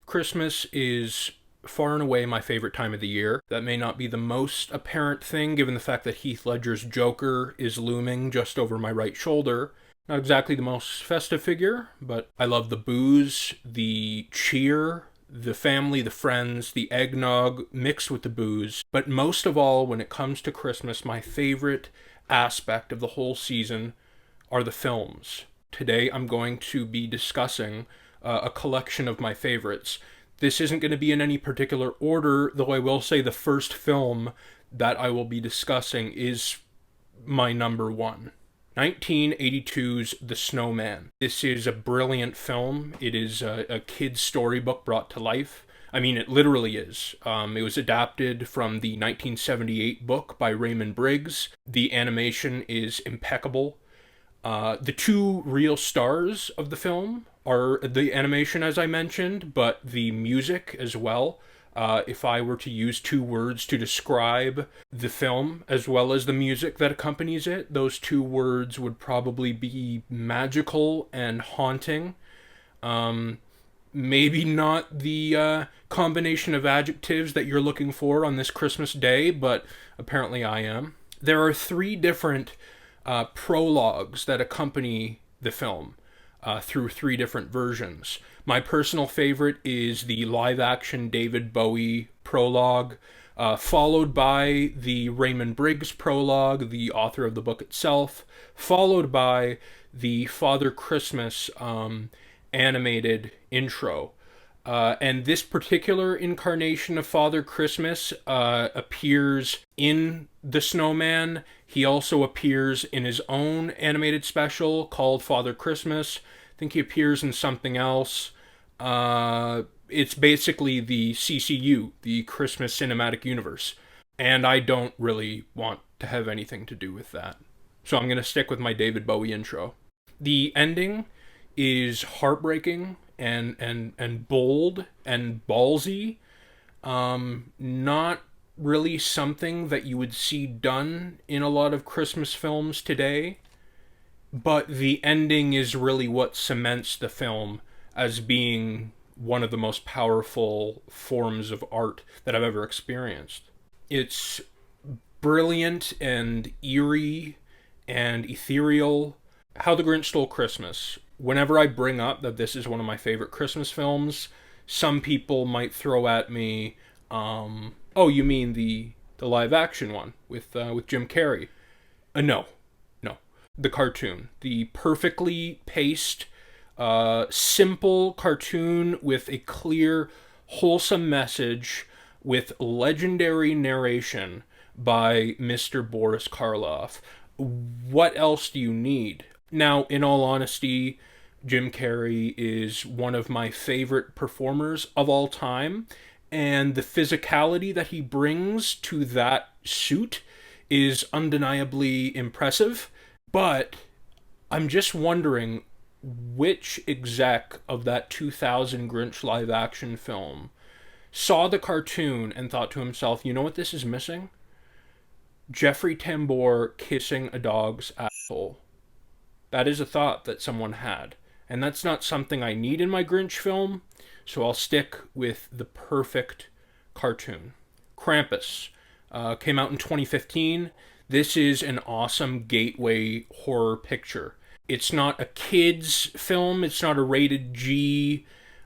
Christmas is far and away my favorite time of the year. That may not be the most apparent thing given the fact that Heath Ledger's Joker is looming just over my right shoulder. Not exactly the most festive figure, but I love the booze, the cheer, the family, the friends, the eggnog mixed with the booze. But most of all, when it comes to Christmas, my favorite aspect of the whole season are the films. Today I'm going to be discussing a collection of my favorites. This isn't going to be in any particular order, though I will say the first film that I will be discussing is my number one. 1982's The Snowman. This is a brilliant film. It is a kid's storybook brought to life. I mean, it literally is. It was adapted from the 1978 book by Raymond Briggs. The animation is impeccable. The two real stars of the film are the animation, as I mentioned, but the music as well. If I were to use two words to describe the film as well as the music that accompanies it, those two words would probably be magical and haunting. Maybe not the combination of adjectives that you're looking for on this Christmas day, but apparently I am. There are three different prologues that accompany the film through three different versions. My personal favorite is the live-action David Bowie prologue, followed by the Raymond Briggs prologue, the author of the book itself, followed by the Father Christmas animated intro. And this particular incarnation of Father Christmas appears in The Snowman. He also appears in his own animated special called Father Christmas. I think he appears in something else. It's basically the CCU, the Christmas Cinematic Universe. And I don't really want to have anything to do with that. So I'm going to stick with my David Bowie intro. The ending is heartbreaking and bold and ballsy. Not really something that you would see done in a lot of Christmas films today. But the ending is really what cements the film as being one of the most powerful forms of art that I've ever experienced. It's brilliant and eerie and ethereal. How the Grinch Stole Christmas. Whenever I bring up that this is one of my favorite Christmas films, some people might throw at me, oh, you mean the live action one with Jim Carrey? No. The cartoon. The perfectly paced, simple cartoon with a clear, wholesome message with legendary narration by Mr. Boris Karloff. What else do you need? Now, in all honesty, Jim Carrey is one of my favorite performers of all time, and the physicality that he brings to that suit is undeniably impressive. But I'm just wondering which exec of that 2000 Grinch live action film saw the cartoon and thought to himself, you know what this is missing? Jeffrey Tambor kissing a dog's asshole. That is a thought that someone had. And that's not something I need in my Grinch film, so I'll stick with the perfect cartoon. Krampus came out in 2015. This is an awesome gateway horror picture. It's not a kid's film. It's not a rated G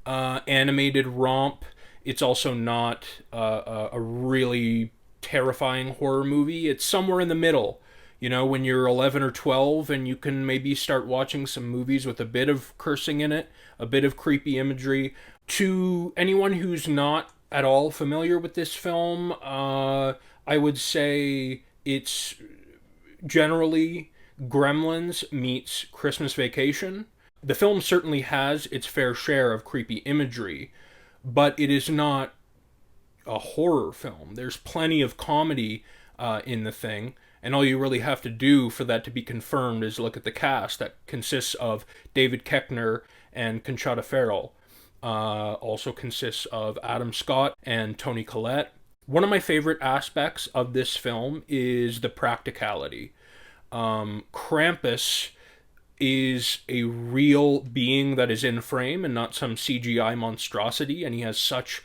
animated romp. It's also not a really terrifying horror movie. It's somewhere in the middle. You know, when you're 11 or 12 and you can maybe start watching some movies with a bit of cursing in it, a bit of creepy imagery. To anyone who's not at all familiar with this film, I would say it's generally Gremlins meets Christmas Vacation. The film certainly has its fair share of creepy imagery, but it is not a horror film. There's plenty of comedy in the thing, and all you really have to do for that to be confirmed is look at the cast that consists of David Koechner and Conchata Ferrell. Also consists of Adam Scott and Toni Collette. One of my favorite aspects of this film is the practicality. Krampus is a real being that is in frame and not some CGI monstrosity, and he has such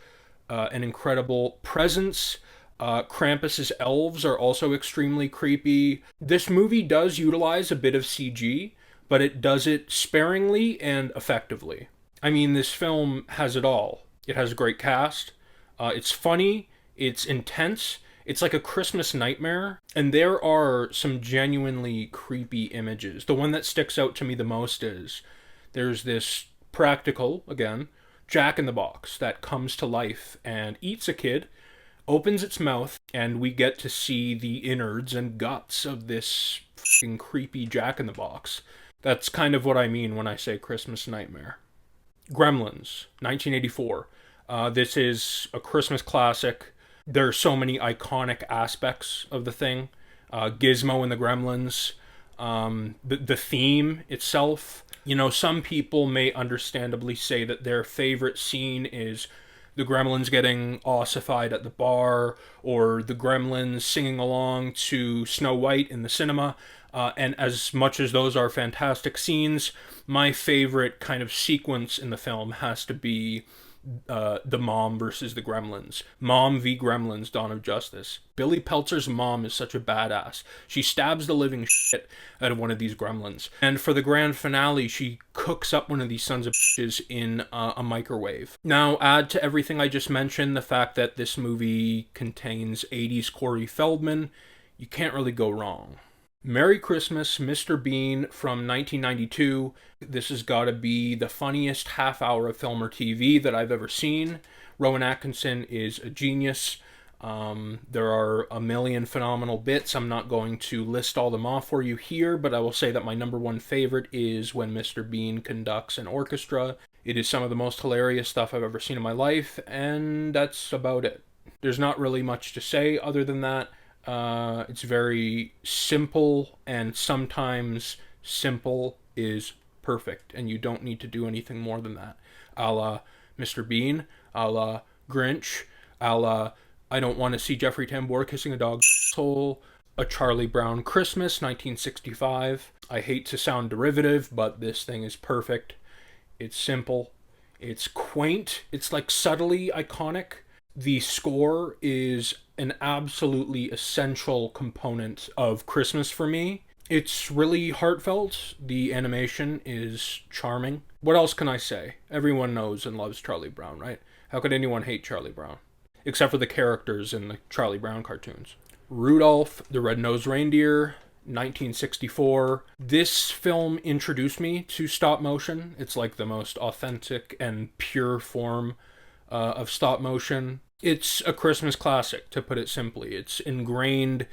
an incredible presence. Krampus's elves are also extremely creepy. This movie does utilize a bit of CG, but it does it sparingly and effectively. I mean, this film has it all. It has a great cast. It's funny. It's intense. It's like a Christmas nightmare. And there are some genuinely creepy images. The one that sticks out to me the most is there's this practical, again, Jack in the Box that comes to life and eats a kid, opens its mouth, and we get to see the innards and guts of this fucking creepy Jack in the Box. That's kind of what I mean when I say Christmas nightmare. Gremlins, 1984. This is a Christmas classic. There are so many iconic aspects of the thing. Gizmo and the Gremlins, the theme itself. You know, some people may understandably say that their favorite scene is the Gremlins getting ossified at the bar, or the Gremlins singing along to Snow White in the cinema. And as much as those are fantastic scenes, my favorite kind of sequence in the film has to be the mom versus the Gremlins. Mom v. Gremlins, Dawn of Justice. Billy Peltzer's mom is such a badass. She stabs the living shit out of one of these Gremlins. And for the grand finale, she cooks up one of these sons of bitches in a microwave. Now, add to everything I just mentioned the fact that this movie contains 80s Corey Feldman. You can't really go wrong. Merry Christmas, Mr. Bean from 1992. This has got to be the funniest half hour of film or TV that I've ever seen. Rowan Atkinson is a genius. There are a million phenomenal bits. I'm not going to list all them off for you here, but I will say that my number one favorite is when Mr. Bean conducts an orchestra. It is some of the most hilarious stuff I've ever seen in my life, and that's about it. There's not really much to say other than that. It's very simple, and sometimes simple is perfect, and you don't need to do anything more than that. A la Mr. Bean, a la Grinch, a la I Don't Want to See Jeffrey Tambor Kissing a Dog's Soul, A Charlie Brown Christmas, 1965. I hate to sound derivative, but this thing is perfect. It's simple. It's quaint. It's like subtly iconic. The score is an absolutely essential component of Christmas for me. It's really heartfelt. The animation is charming. What else can I say? Everyone knows and loves Charlie Brown, right? How could anyone hate Charlie Brown? Except for the characters in the Charlie Brown cartoons. Rudolph the Red-Nosed Reindeer, 1964. This film introduced me to stop motion. It's like the most authentic and pure form of stop motion. It's a Christmas classic, to put it simply. It's ingrained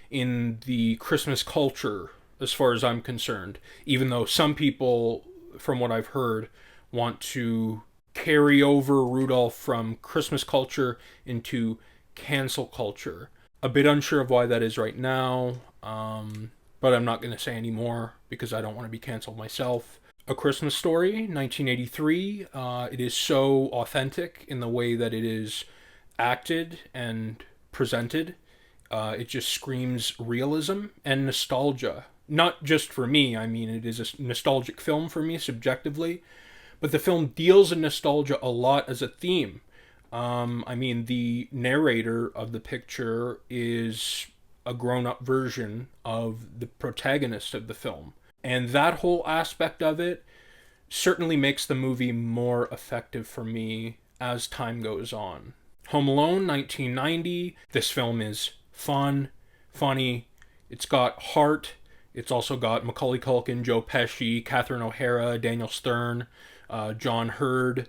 in the Christmas culture, as far as I'm concerned, even though some people, from what I've heard, want to carry over Rudolph from Christmas culture into cancel culture. A bit unsure of why that is right now, but I'm not going to say any more because I don't want to be canceled myself. A Christmas Story, 1983. It is so authentic in the way that it is acted and presented. It just screams realism and nostalgia. Not just for me, I mean, it is a nostalgic film for me subjectively, but the film deals in nostalgia a lot as a theme. I mean, the narrator of the picture is a grown-up version of the protagonist of the film. And that whole aspect of it certainly makes the movie more effective for me as time goes on. Home Alone, 1990. This film is fun, funny. It's got heart. It's also got Macaulay Culkin, Joe Pesci, Catherine O'Hara, Daniel Stern, John Hurd,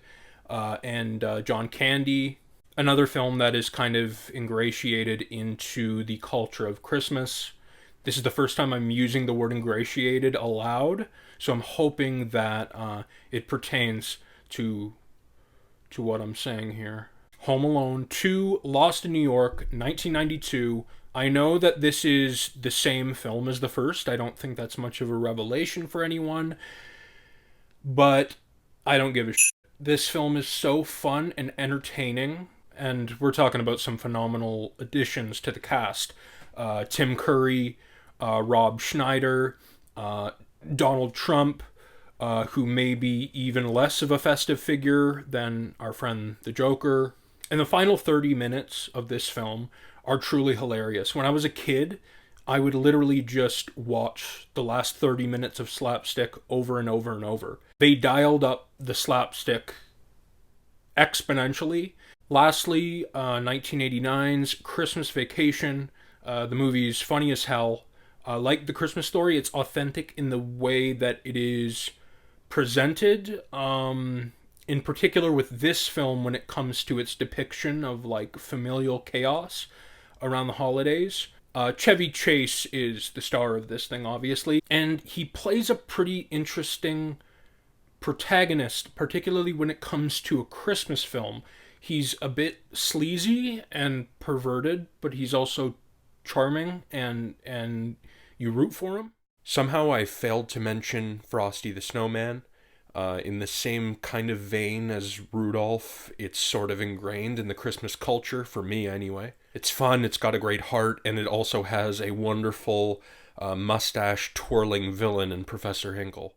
and John Candy. Another film that is kind of ingratiated into the culture of Christmas. This is the first time I'm using the word ingratiated aloud, so I'm hoping that it pertains to what I'm saying here. Home Alone 2, Lost in New York, 1992. I know that this is the same film as the first. I don't think that's much of a revelation for anyone, but I don't give a shit. This film is so fun and entertaining, and we're talking about some phenomenal additions to the cast. Tim Curry, Rob Schneider, Donald Trump, who may be even less of a festive figure than our friend the Joker. And the final 30 minutes of this film are truly hilarious. When I was a kid, I would literally just watch the last 30 minutes of slapstick over and over and over. They dialed up the slapstick exponentially. Lastly, 1989's Christmas Vacation. The movie's funny as hell. Like The Christmas Story, it's authentic in the way that it is presented. In particular with this film, when it comes to its depiction of like familial chaos around the holidays. Chevy Chase is the star of this thing, obviously, and he plays a pretty interesting protagonist, particularly when it comes to a Christmas film. He's a bit sleazy and perverted, but he's also charming, and you root for him. Somehow I failed to mention Frosty the Snowman. In the same kind of vein as Rudolph, it's sort of ingrained in the Christmas culture, for me anyway. It's fun, it's got a great heart, and it also has a wonderful mustache twirling villain in Professor Hinkle.